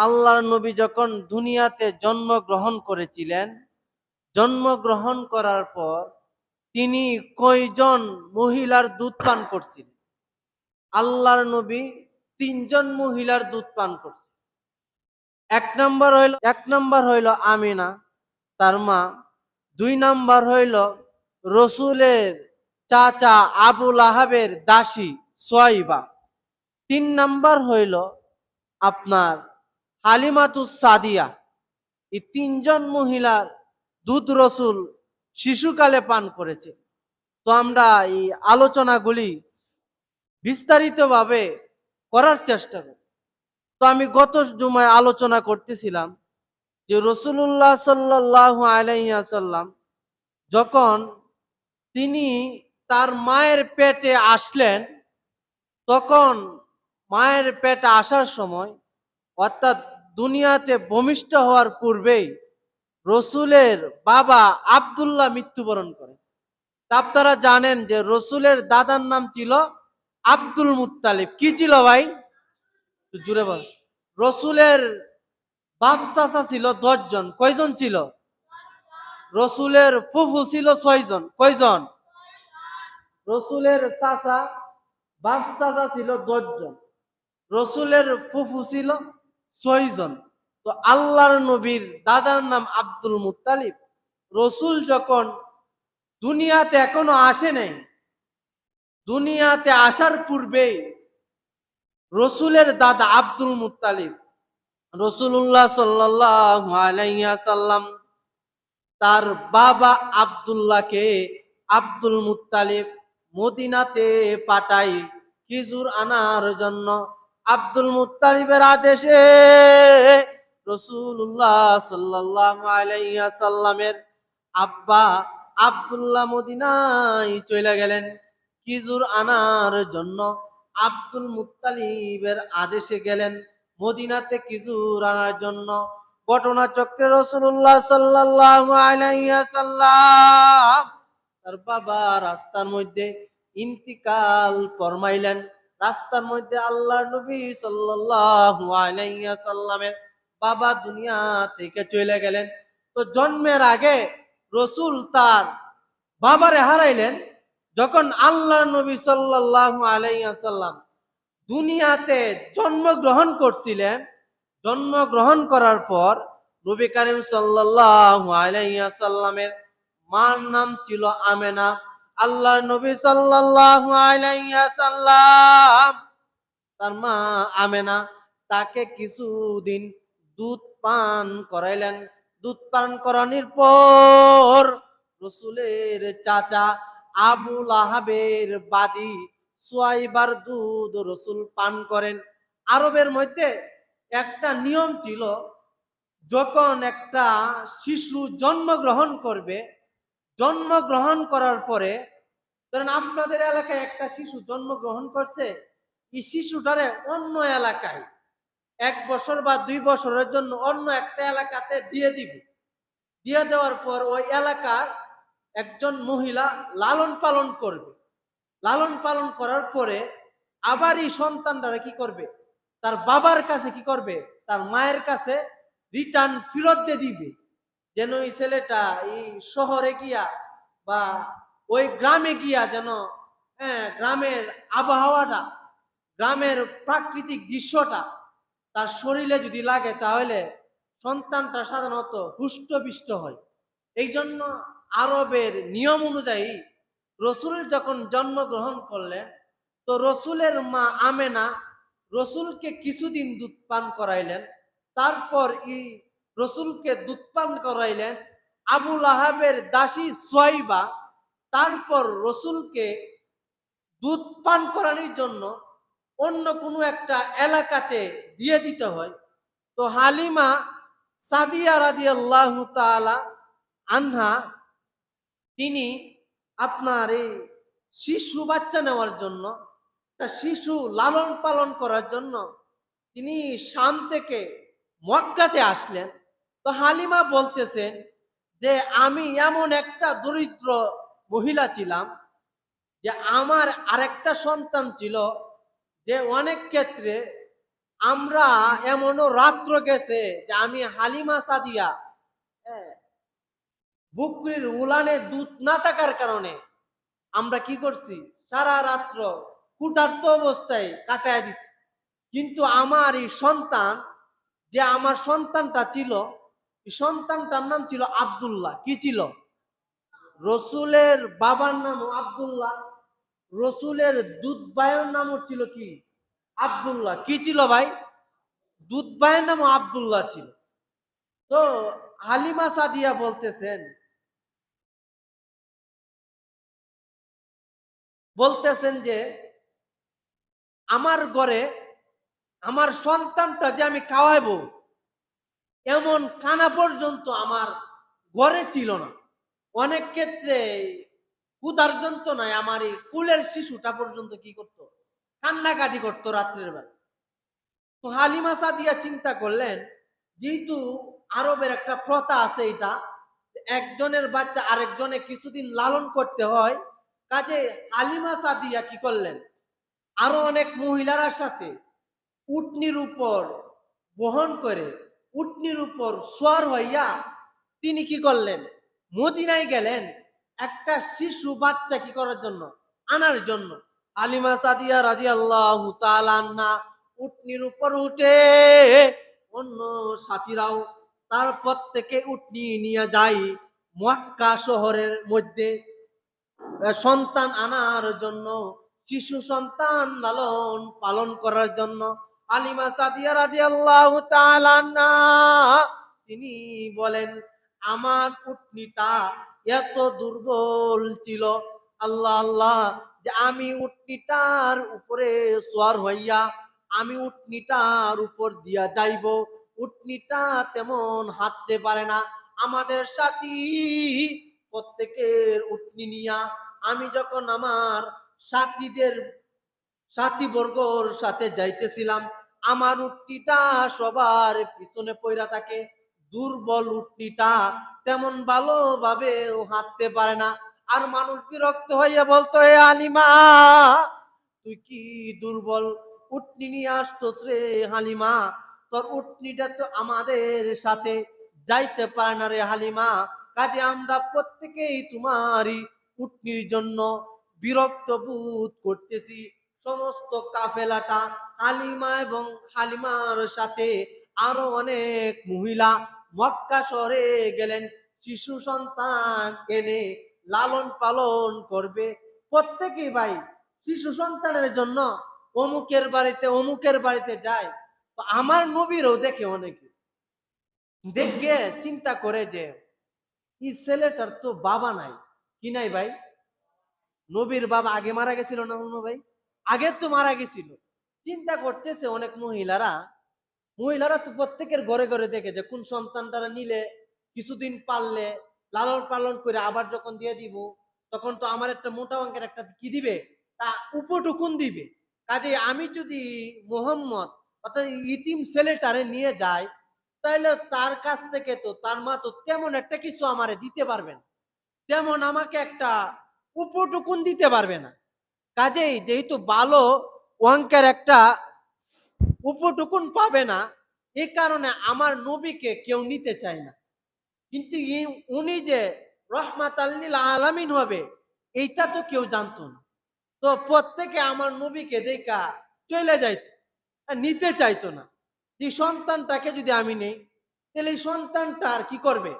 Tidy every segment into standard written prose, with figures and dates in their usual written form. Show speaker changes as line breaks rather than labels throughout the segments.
আল্লাহর নবী যখন দুনিয়াতে জন্মগ্রহণ করেছিলেন, জন্মগ্রহণ করার পর তিনি কয়জন মহিলার দুধ পান করছিলেন? আল্লাহর নবী ৩ জন মহিলার দুধ পান করছেন। এক নম্বর হইল আমিনা, তার মা। ২ নম্বর হইল রসুলের চাচা আবু লাহাবের দাসী সোয়াইবা। ৩ নম্বর হইল আপনার হালিমাতুস সাদিয়া। এই ৩ জন মহিলার দুধ রসুল শিশুকালে পান করেছে। তো আমরা এই আলোচনাগুলি বিস্তারিতভাবে করার চেষ্টা করি। তো আমি গত জুমায় আলোচনা করতেছিলাম যে রাসূলুল্লাহ সাল্লাল্লাহু আলাইহি ওয়াসাল্লাম যখন তিনি তার মায়ের পেটে আসলেন, তখন মায়ের পেটে আসার সময় অর্থাৎ দুনিয়াতে ভূমিষ্ঠ হওয়ার পূর্বেই রসুলের বাবা আব্দুল্লাহ মৃত্যুবরণ করেন। তা আপনারা জানেন যে রসুলের দাদার নাম ছিল আব্দুল মুত্তালিব। কি ছিল ভাই? জুড়ে বল। রসুলের বাপ চাচা ছিল ১০ জন। কয়জন ছিল? রসুলের ফুফু ছিল ৬ জন। কয়জন? রসুলের চাচা বাপ চাচা ছিল ১০ জন, রসুলের ফুফু ছিল ৬ জন। তো আল্লাহর নবীর দাদার নাম আব্দুল মুত্তালিব। রসুল যখন দুনিয়াতে এখনো আসে নাই, দুনিয়াতে আসার পূর্বেই রসুলের দাদা আব্দুল মুত্তালিব রাসূলুল্লাহ সাল্লাল্লাহু আলাইহি ওয়াসাল্লাম তার বাবা আব্দুল্লাহকে আব্দুল মুত্তালিব মদিনাতে পাঠায় খেজুর আনার জন্য। আব্দুল মুত্তালিবের আদেশে রাসূলুল্লাহ সাল্লাল্লাহু আলাইহি ওয়াসাল্লামের আব্বা আব্দুল্লাহ মদিনায় চলে গেলেন খেজুর আনার জন্য। আব্দুল মুত্তালিবের আদেশে গেলেন মদিনাতে খেজুর আনার জন্য। ঘটনা চক্রে রাসূলুল্লাহ সাল্লাল্লাহু আলাইহি ওয়াসাল্লাম তার বাবা রাস্তার মধ্যে ইন্তিকাল ফরমাইলেন। রাস্তার মধ্যে আল্লাহর নবী সাল্লাল্লাহু আলাইহি ওয়াসাল্লামের বাবা দুনিয়া থেকে চলে গেলেন। তো জন্মের আগে রসুল তার বাবারে হারাইলেন। যখন আল্লাহর নবী সাল্লাল্লাহু আলাইহি ওয়াসাল্লাম দুনিয়াতে জন্মগ্রহণ করছিলেন, জন্মগ্রহণ করার পর নবী করিম সাল্লাল্লাহু আলাইহি ওয়াসাল্লামের মার নাম ছিল আমেনা। আল্লাহর নবী সাল্লাল্লাহু আলাইহি ওয়াসাল্লাম তার মা আমেনা তাকে কিছুদিন দুধ পান করাইলেন। দুধ পান করানোর পর রসুলের চাচা আবু লাহাবের বাদী সোয়াইবার দুধ রসুল পান করেন। আরবের মধ্যে একটা নিয়ম ছিল, যখন একটা শিশু জন্মগ্রহণ করবে, জন্মগ্রহণ করার পরে ধরেন আপনাদের এলাকায় একটা শিশু জন্মগ্রহণ করছে, এই শিশুটারে অন্য এলাকায় ১ বছর বা ২ বছরের জন্য অন্য একটা এলাকাতে দিয়ে দিবে। দিয়ে দেওয়ার পর ওই এলাকার একজন মহিলা লালন পালন করবে। লালন পালন করার পরে আবার এই সন্তানরা কি করবে? তার বাবার কাছে কি করবে? তার মায়ের কাছে রিটার্ন ফেরত দিয়ে দিবে, যেন ওই ছেলেটা এই শহরে গিয়া বা ওই গ্রামে গিয়া যেন গ্রামের আবহাওয়াটা, গ্রামের প্রাকৃতিক দৃশ্যটা তার শরীরে যদি লাগে তাহলে সন্তানটা সাধারণত হুষ্টপিষ্ট হয়। এই জন্য আরবের নিয়ম অনুযায়ী রসুল যখন জন্মগ্রহণ করলেন, তো রসুলের মা আমেনা রসুলকে কিছুদিন দুধ পান করাইলেন। তারপর এই রসুলকে দুধ পান করাইলেন আবু লাহাবের দাসী সোয়াইবা। তারপর রসুলকে দুধ পান করানোর জন্য অন্য কোনো একটা এলাকাতে দিয়ে দিতে হয়। তো হালিমা সাদিয়া রাদিয়াল্লাহু তাআলা আনহা তিনি আপনার এই শিশু বাচ্চা নেওয়ার জন্য, একটা শিশু লালন পালন করার জন্য তিনি শাম থেকে মক্কাতে আসলেন। তো হালিমা বলতেছেন যে আমি এমন একটা দরিদ্র মহিলা ছিলাম যে আমার আরেকটা সন্তান ছিল যে অনেক ক্ষেত্রে আমরা এমনও রাত্র গেছে যে আমি হালিমা সাদিয়া, হ্যাঁ, বকরির উলানে দুধ না থাকার কারণে আমরা কি করছি, সারা রাত্র ক্ষুধার্ত অবস্থায় কাটায় দিছি। কিন্তু আমার এই সন্তান, যে আমার সন্তানটা ছিল, এই সন্তানটার নাম ছিল আব্দুল্লাহ। কি ছিল? রসুলের বাবার নাম আব্দুল্লাহ, রসুলের দুধ ভাইয়ের নামও ছিল কি? আব্দুল্লাহ। কি ছিল ভাই? দুধ ভাইয়ের নামও আব্দুল্লাহ ছিল। তো হালিমা সাদিয়া বলতেছেন যে আমার ঘরে আমার সন্তানটা যে আমি খাওয়াইবো, এমন কানা পর্যন্ত আমার ঘরে ছিল না। অনেক ক্ষেত্রে ক্ষুধার যন্ত্রণায় আমার এই কুলের শিশুটা পর্যন্ত কি করতো, কান্নাকাটি করতো রাত্রের বেলা। তো হালিমা সাদিয়া চিন্তা করলেন, যেহেতু আরবের একটা প্রথা আছে, এটা একজনের বাচ্চা আরেকজনে কিছুদিন লালন করতে হয়, কাজে হালিমা সাদিয়া কি করলেন, আরো অনেক মহিলার সাথে উটনির উপর বহন করে, উটনির উপর সোয়ার হইয়া তিনি কি করলেন, মদিনায় গেলেন একটা শিশু বাচ্চা কি করার জন্য, আনার জন্য। হালিমা সাদিয়া রাদিয়াল্লাহু তাআলা আনহা উটনির উপর উঠে, অন্য সাথীরাও তার প্রত্যেকে উটনি নিয়ে যায় মক্কা শহরের মধ্যে সন্তান আনার জন্য, শিশু সন্তান লালন পালন করার জন্য। হালিমা সাদিয়া রাদিয়াল্লাহু তাআলা আনহা তিনি বলেন, আমার উটনিটা এত দুর্বল ছিল, আল্লাহ আল্লাহ, যে আমি উটনিটার উপরে সোয়ার হইয়া আমি উটনিটার উপর দিয়া যাইব, উটনিটা তেমন হাঁটতে পারে না। আমাদের সাথী প্রত্যেকের উটনি নিয়া আমি যখন আমার সাথীদের সাথী বর্গর সাথে যাইতেছিলাম, আমার উটনিটা সবার পিছনে পইরা থাকে। দুর্বল উটনিটা তেমন ভালোভাবে হাঁটতে পারে না। আর মানুষ বিরক্ত হইয়া বলতো, হে হালিমা, তুই কি দুর্বল উটনি নিয়ে আসতোস রে হালিমা? তোর উটনিটা তো আমাদের সাথে যাইতে পারে না রে হালিমা। কাজে আমরা প্রত্যেকেই তোমারই উটনির জন্য বিরক্ত বোধ করতেছি। সমস্ত কাফেলাটা হালিমা এবং হালিমার সাথে আরো অনেক মহিলা মক্কা শহরে গেলেন শিশু সন্তান এনে লালন পালন করবে। প্রত্যেকেই ভাই শিশু সন্তানের জন্য অমুকের বাড়িতে যায়। তো আমার নবীরও দেখে অনেকে, দেখে চিন্তা করে যে এই ছেলেটার তো বাবা নাই। কি নাই ভাই? নবীর বাবা আগে মারা গেছিল না অন্য ভাই? আগে তো মারা গেছিল। চিন্তা করতেছে অনেক মহিলারা তো প্রত্যেকের ঘরে ঘরে দেখে যে কোন সন্তানটারা নিলে কিছুদিন পাললে লালন পালন করে আবার যখন দিয়ে দিব, তখন তো আমার একটা মোটা অঙ্কের একটা কি দিবে, তা উপটুকুন দিবে। কাজে আমি যদি মোহাম্মদ অর্থাৎ ইতিম ছেলেটারে নিয়ে যাই, তাহলে তার কাছ থেকে তো তার মা তো তেমন একটা কিছু আমারে দিতে পারবেন, তেমন আমাকে একটা উপটুকুন দিতে পারবে না। কাজেই যেহেতু ভালো অঙ্কের একটা উপটুকুন পাবে না, এই কারণে আমার নবীকে কেউ নিতে চায় না। কিন্তু উনি যে রহমাতাল লিল আলামিন হবে, এইটা তো কেউ জানতো না। তো প্রত্যেকে আমার নবীকে দেখা চলে যাইত, নিতে চাইতো না। এই সন্তানটাকে যদি আমি নেই, তাহলে এই সন্তানটা আর কি করবে?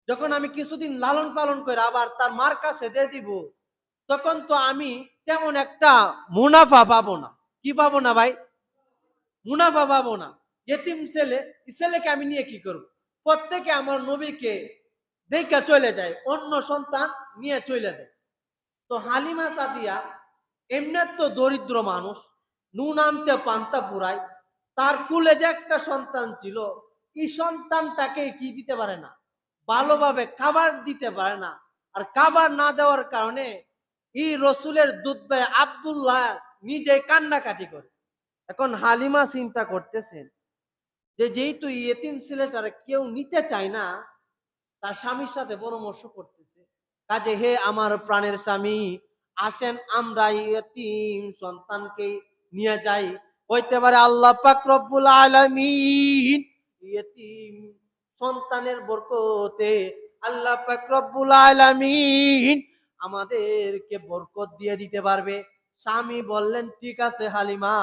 যখন আমি কিছুদিন লালন পালন করে আবার তার মার কাছে দিয়ে দিব, তখন তো আমি তেমন একটা মুনাফা পাবো না। কি পাবো না ভাই? মুনাফা পাবো না। এতিম ছেলে, ছেলেকে আমি নিয়ে কি করব? প্রত্যেকে আমার নবীকে দেখা চলে যায়, অন্য সন্তান নিয়ে চলে যায়। তো হালিমা সাদিয়া এমনি তো দরিদ্র মানুষ, নুন আনতে পান্তা পুরায়, তার কুলে যে একটা সন্তান ছিল, এই সন্তানটাকে কি দিতে পারে না, ভালোভাবে খাবার দিতে পারে না। আর খাবার না দেওয়ার কারণে এই রসুলের দুধ ভাই আব্দুল্লাহ নিজে কান্নাকাটি করে। এখন হালিমা চিন্তা করতেছেন যে যেহেতু ইয়েতিম ছেলেটারে কেউ নিতে চায় না, তার স্বামীর সাথে পরামর্শ করতেছে, কাজে হে আমার প্রাণের স্বামী, আসেন আমরা ইয়েতিম সন্তানকে নিয়ে যাই, হইতে পারে আল্লাহ পাক রব্বুল আলামিন ইয়েতিম সন্তানের বরকতে আল্লাহ পাক রব্বুল আলামিন আমাদেরকে বরকত দিয়ে দিতে পারবে। স্বামী বললেন ঠিক আছে হালিমা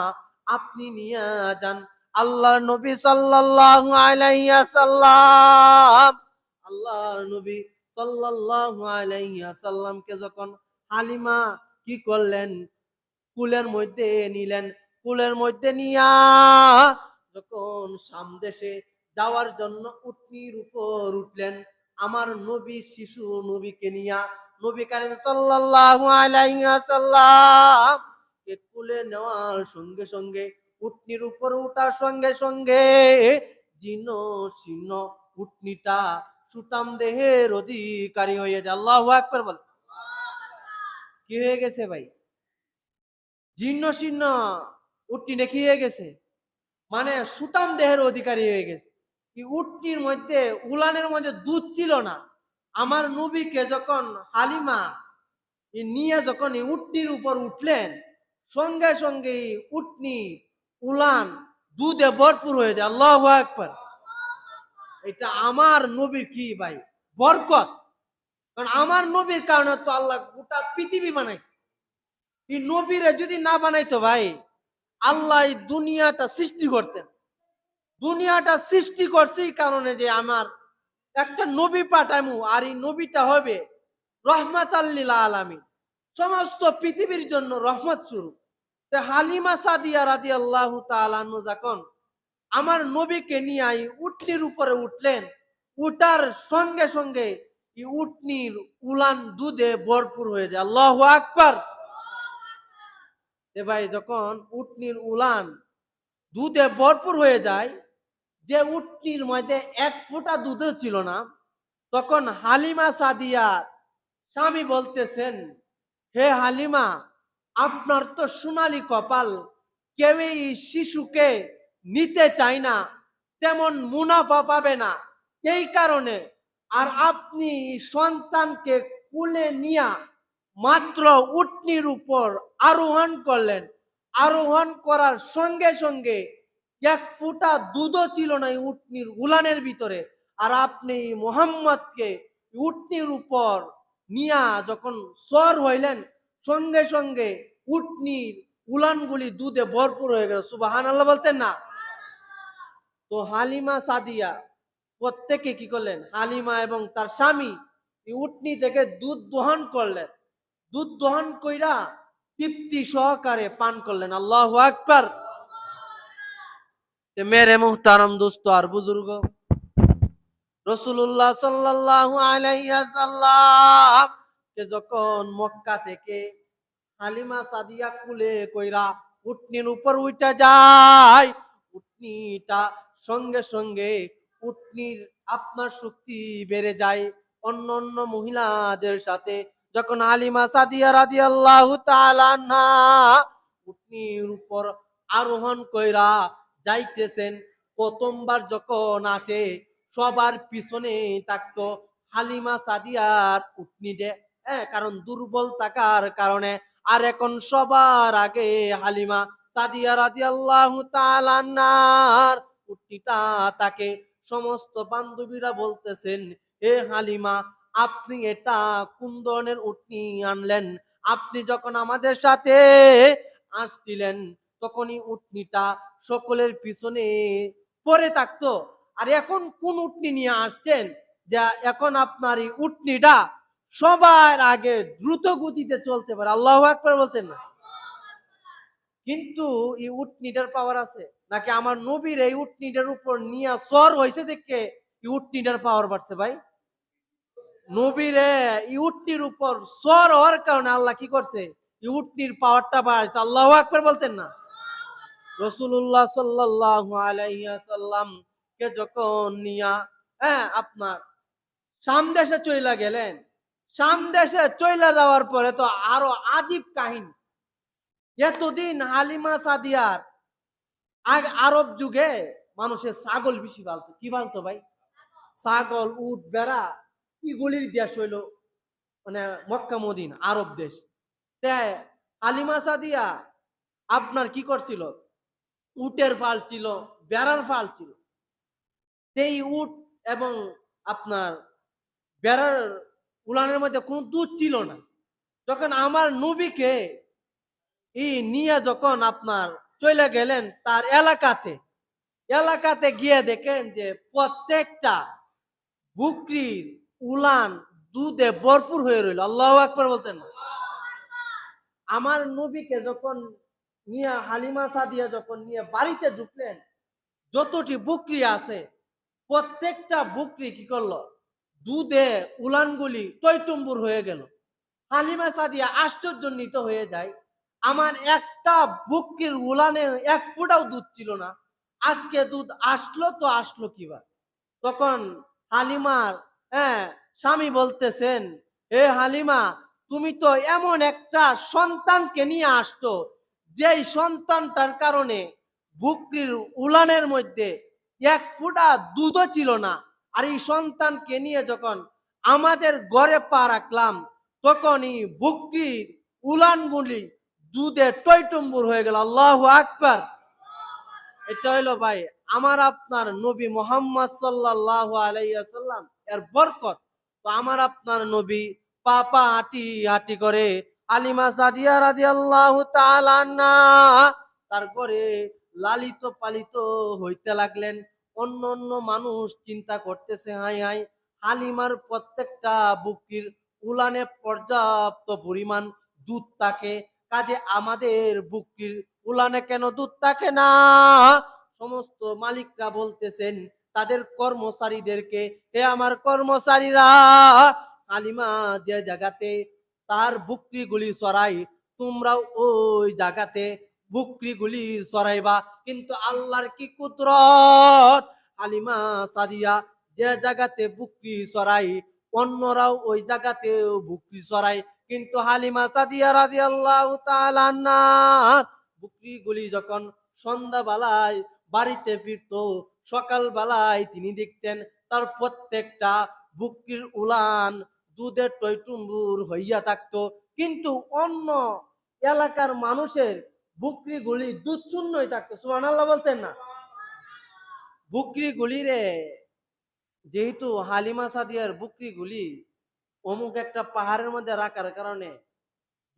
আপনি নিয়ে যান। আল্লাহর নবী সাল্লাল্লাহু আলাইহি ওয়াসাল্লাম আল্লাহর নবী সাল্লাল্লাহু আলাইহি ওয়াসাল্লামকে যখন হালিমা কি করলেন কুলের মধ্যে নিলেন, কুলের মধ্যে নিয়া যখন সামদেশে যাওয়ার জন্য উটনির উপর উঠলেন আমার নবী শিশু নবীকে নিয়া নবী কারীম সাল্লাল্লাহু আলাইহি ওয়াসাল্লাম কে কুলে নেওয়ার সঙ্গে সঙ্গে উটনির উপর উঠার সঙ্গে সঙ্গে জীর্ণ শীর্ণ উটনিটা সুটাম দেহের অধিকারী হয়ে যায়। আল্লাহু আকবার বল। কি হয়ে গেছে ভাই? জীর্ণ শীর্ণ উটনি কি হয়ে গেছে? মানে সুটাম দেহের অধিকারী হয়ে গেছে। উটনির মধ্যে উলানের মধ্যে দুধ ছিল না। আমার নবীকে যখন হালিমা নিয়ে যখন উটনির উপর উঠলেন সঙ্গে সঙ্গে উটনি উলান দুধে ভরপুর হয়ে যায়। আল্লাহু আকবার। এটা আমার নবীর কি ভাই বরকত। কারণ আমার নবীর কারণে তো আল্লাহ গোটা পৃথিবী বানাইছে। এই নবীরে যদি না বানাইতো ভাই আল্লাহ এই দুনিয়াটা সৃষ্টি করতেন। দুনিয়াটা সৃষ্টি করছে এই কারণে যে আমার একটা নবী পাঠামু আর এই নবীটা হবে রহমাতাল লিল আলামিন, সমস্ত পৃথিবীর জন্য রহমত স্বরূপ। হালিমা সাদিয়া রাদিয়াল্লাহু তাআলা আনহু যখন আমার নবীকে নিয়ে উটনির উপরে উঠলেন উঠার সঙ্গে সঙ্গে এই উটনির উলান দুধে ভরপুর হয়ে যায়। আল্লাহু আকবার। ভাই যখন উটনির উলান দুধে ভরপুর হয়ে যায় যে উটনির মধ্যে এক ফোঁটা দুধও ছিল না তখন হালিমা সাদিয়া স্বামী বলতেছেন হে হালিমা আপনার তো সোনালী কপাল, কেউই শিশুকে নিতে চায় না, তেমন মুনাফা পাবে না, এই কারণে আর আপনি সন্তানকে কুলে নিয়া মাত্র উটনির উপর আরোহণ করলেন, আরোহণ করার সঙ্গে সঙ্গে এক ফোঁটা দুধও ছিল না উটনির উলানের ভিতরে, আর আপনি মোহাম্মদকে উটনির উপর নিয়া যখন সর হইলেন সঙ্গে সঙ্গে উটনির উলানগুলি দুধে ভরপুর হয়ে গেল। সুবহানাল্লাহ বলতেন না? তো হালিমা সাদিয়া প্রত্যেকে কি করলেন, হালিমা এবং তার স্বামী উটনি থেকে দুধ দহন করলেন, দুধ দহন কইরা তৃপ্তি সহকারে পান করলেন। আল্লাহু আকবার। মেরে মুহতারাম দোস্ত আর বুজুর্গ, রাসূলুল্লাহ সাল্লাল্লাহু আলাইহি ওয়াসাল্লাম কে যখন মক্কা থেকে হালিমা সাদিয়া কুলে কইরা উটনির উপর উঠা যায়, উটনিটা সঙ্গে সঙ্গে উটনির আপনার শক্তি বেড়ে যায়। অন্য অন্য মহিলাদের সাথে যখন হালিমা সাদিয়া রাদিয়াল্লাহু তাআলা আনহা উটনির উপর আরোহণ কইরা যাইতেছেন, প্রথমবার যখন আসে সবার পিছনে থাকতো হালিমা সাদিয়ার উটনিতে, হ্যাঁ, কারণ দুর্বল থাকার কারণে। আর এখন সবার আগে হালিমা সাদিয়া রাদিয়াল্লাহু তাআলা আনহার উটনিটা তাকে সমস্ত বান্ধবীরা বলতেছেন হে হালিমা আপনি এটা কোন ধরনের উটনি আনলেন? আপনি যখন আমাদের সাথে আসছিলেন তখনই উটনিটা সকলের পিছনে পড়ে থাকতো, আর এখন কোন উটনি নিয়ে আসছেন যা এখন আপনার এই উটনিটা সবার আগে দ্রুত গতিতে চলতে পারে? আল্লাহু আকবার বলতেন না? কিন্তু এই উটনিটার পাওয়ার আছে নাকি আমার নবীর এই উটনিটার উপর নিয়ে সর হয়েছে দেখে এই উটনিটার পাওয়ার বাড়ছে? ভাই নবীরে এই উটনির উপর সর হওয়ার কারণে আল্লাহ কি করছে, এই উটনির পাওয়ারটা বাড়াইছে। আল্লাহু আকবার বলতেন না? রাসূলুল্লাহ সাল্লাল্লাহু আলাইহি ওয়াসাল্লাম কে যখন নিয়া আপনার শাম দেশে চইলা গেলেন, শাম দেশে চইলা যাওয়ার পরে তো আরো আজীব কাহিনী। এতদিন হালিমা সাদিয়ার আরব যুগে মানুষের ছাগল বেশি পালতো। কি পালতো ভাই? ছাগল, উট, বেড়া, এগুলির দেশ হইল মানে মক্কা মদিনা আরব দেশ। হালিমা সাদিয়া আপনার কি করছিল, উটের ফাল ছিল, বেড়ার ফাল ছিল। সেই উট এবং আপনার বেড়ার উলানের মধ্যে কোনো দুধ ছিল না। যখন আমার নবীকে নিয়ে যখন আপনার চলে গেলেন তার এলাকাতে গিয়ে দেখেন যে প্রত্যেকটা বকরির উলান দুধে ভরপুর হয়ে রইল। আল্লাহু আকবার বলতেন না? আমার নবীকে যখন নিয়ে হালিমা সাদিয়া যখন নিয়ে বাড়িতে ঢুকলেন, যতটি বকরি আছে প্রত্যেকটা বকরি কি করলো, দুধে উলানগুলি টইটুম্বুর হয়ে গেল। হালিমা সাদিয়া আশ্চর্যান্বিত হয়ে যায়, আমার একটা বকরির উলানে এক ফোঁটাও দুধ ছিল না, আজকে দুধ আসলো তো আসলো কিভাবে? তখন হালিমার স্বামী বলতেছেন, হে হালিমা, তুমি তো এমন একটা সন্তানকে নিয়ে আসছো যেই সন্তানটার কারণে বকরির উলানের মধ্যে এক ফোঁটা দুধও ছিল না। আর এই সন্তানকে নিয়ে যখন আমাদের ঘরে পা রাখলাম তখন এই বকরির উলানগুলি দুধে টইটুম্বুর হয়ে গেল। আল্লাহু আকবার। এটা হইলো ভাই আমার আপনার নবী মুহাম্মদ সাল্লাল্লাহু আলাইহি ওয়াসাল্লাম এর বরকত। তো আমার আপনার নবী পাপা হাঁটি হাঁটি করে হালিমা সাদিয়া রাদিয়াল্লাহু তাআলা আনহা তারপরে লালিত পালিত হইতে লাগলেন। অন্য অন্য মানুষ চিন্তা করতেছে, হাই হাই, হালিমার প্রত্যেকটা বুকির উলানে পর্যাপ্ত পরিমাণ দুধ থাকে, কাজে আমাদের বুকির উলানে কেন দুধ থাকে না? সমস্ত মালিকরা বলতেছেন তাদের কর্মচারীদেরকে, হে আমার কর্মচারীরা, হালিমা যে জায়গাতে তার বকরিগুলি চড়াই তোমরাও ওই জায়গাতে বকরিগুলি চড়াইবা। কিন্তু আল্লাহর কি কুদরত, হালিমা সাদিয়া যে জায়গাতে বকরি চড়াই অন্যরাও ওই জায়গাতে বকরি চড়াই, কিন্তু হালিমা সাদিয়া রাদিয়াল্লাহু তাআলা আনহা বকরিগুলি যখন সন্ধ্যাবেলায় বাড়িতে ফিরতো, সকাল বেলায় তিনি দেখতেন তার প্রত্যেকটা বকরির উলান দুধের টইটুম্বুর হইয়া থাকতো। কিন্তু অন্য এলাকার মানুষের বকরিগুলি দুধ শূন্যই থাকতো। সুবহানাল্লাহ বলতেন না? বকরিগুলি রে, যেহেতু হালিমা সাদিয়ার বকরিগুলি অমুক একটা পাহাড়ের মধ্যে রাখার কারণে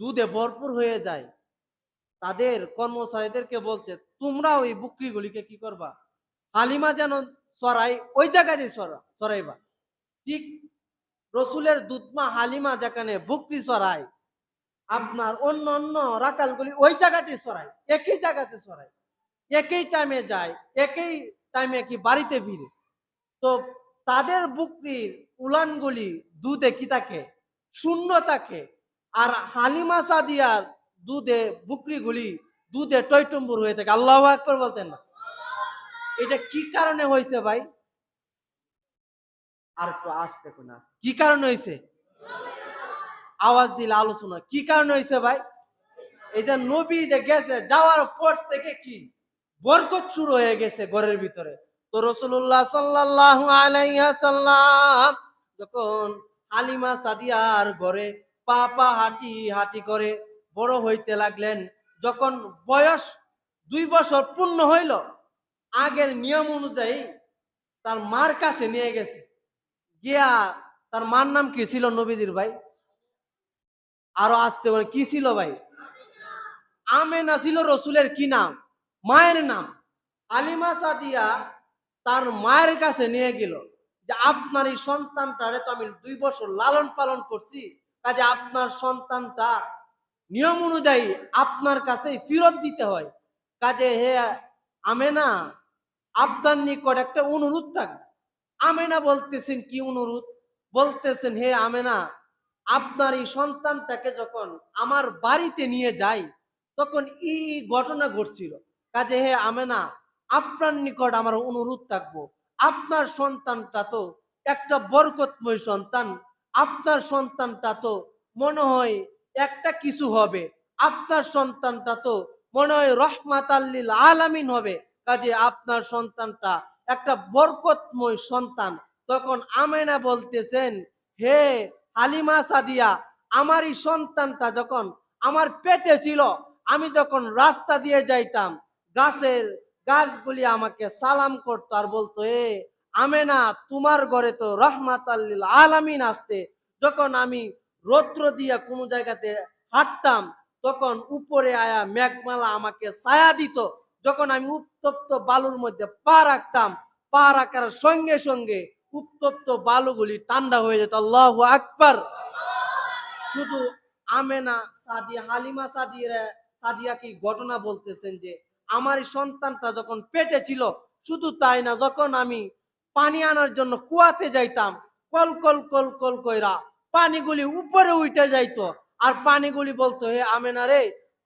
দুধে ভরপুর হয়ে যায়, তাদের কর্মচারীদেরকে বলছে তোমরা ওই বকরিগুলিকে কি করবা, হালিমা যেন চড়াই ওই জায়গায় চড়াইবা। ঠিক রসুলের দুধমা হালিমা যেখানে বকরি চড়ায়, আপনার অন্য অন্য রাকালগুলি ওই জায়গাতে চড়ায়, একই জায়গাতে চড়ায়, একই টাইমে যায়, একই টাইমে কি বাড়িতে ফিরে। তো তাদের বকরির উলানগুলি দুধে কি থাকে, শূন্য থাকে। আর হালিমা সাদিয়ার দুধে বকরিগুলি দুধে টইটুম্বুর হয়ে থাকে। আল্লাহু আকবার বলতেন না? এটা কি কারণে হয়েছে ভাই? আর একটু আসতে কোন, কি কারণে হয়েছে? আওয়াজ দিলে আলোচনা, কি কারণে হয়েছে ভাই? এই যে নবী যে গেছে, যাওয়ার পর থেকে কি বরকত শুরু হয়ে গেছে ঘরের ভিতরে। তো রাসূলুল্লাহ সাল্লাল্লাহু আলাইহি ওয়াসাল্লাম যখন হালিমা সাদিয়ার ঘরে পা পা হাঁটি হাঁটি করে বড় হইতে লাগলেন, যখন বয়স 2 বছর পূর্ণ হইল, আগের নিয়ম অনুযায়ী তার মার কাছে নিয়ে গেছে। গিয়া তার মার নাম কি ছিল নবীজির ভাই? আরো আসতে পারে কি ছিল ভাই? আমেনা ছিল রসুলের কি নাম? মায়ের নাম। হালিমা সাদিয়া তার মায়ের কাছে নিয়ে গেল যে আপনার এই সন্তানটারে তো আমি 2 বছর লালন পালন করছি, কাজে আপনার সন্তানটা নিয়ম অনুযায়ী আপনার কাছে ফেরত দিতে হয়। কাজে হে আমেনা, আপনার নিকট একটা অনুরোধ থাকবে। আমেনা বলতেছেন কি অনুরোধ? বলতেছেন, হে আমেনা, আপনার এই সন্তানটাকে যখন আমার বাড়িতে নিয়ে যাই তখন এই ঘটনা ঘটছিল, কাজে হে আমেনা, আপনার নিকট আমার অনুরোধ থাকবো, আপনার সন্তানটা তো একটা বরকতময় সন্তান, আপনার সন্তানটা তো মনে হয় একটা কিছু হবে, আপনার সন্তানটা তো মনে হয় রহমাতাল লিল আলামিন হবে, কাজে আপনার সন্তানটা একটা বরকতময় সন্তান। তখন আমেনা বলতেছেন, হে হালিমা সাদিয়া, আমার এই সন্তানটা যখন আমার পেটে ছিল, আমি যখন রাস্তা দিয়ে যাইতাম, গাছের গাছগুলি আমাকে সালাম করতো আর বলতো, এ আমেনা, তোমার ঘরে তো রহমাতাল লিল আলামিন আসতে। যখন আমি রৌদ্র দিয়া কোনো জায়গাতে হাঁটতাম, তখন উপরে আয়া মেঘমালা আমাকে ছায়া দিত। যখন আমি উত্তপ্ত বালুর মধ্যে পা রাখতাম, পা রাখার সঙ্গে সঙ্গে উত্তপ্ত বালুগুলি ঠান্ডা হয়ে যেত। আল্লাহু আকবার। শুধু আমেনা সাদিয়া, হালিমা সাদিয়া কি ঘটনা বলতেছেন যে আমার এই সন্তানটা যখন পেটে ছিল, শুধু তাই না, যখন আমি পানি আনার জন্য কুয়াতে যাইতাম, কল কল কল কল কইরা পানিগুলি উপরে উঠে যাইতো। আর পানিগুলি বলতো, হে আমেনা রে,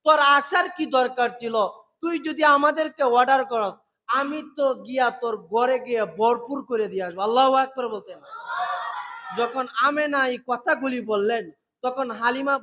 তোর আসার কি দরকার ছিল? তুই যদি আমাদেরকে অর্ডার কর, আমি তো গিয়া তোর ঘরে গিয়ে ভরপুর করে দিয়ে আসবো। আল্লাহু আকবার বলতেন। যখন আমেনা এই কথাগুলি বললেন, তখন হালিমা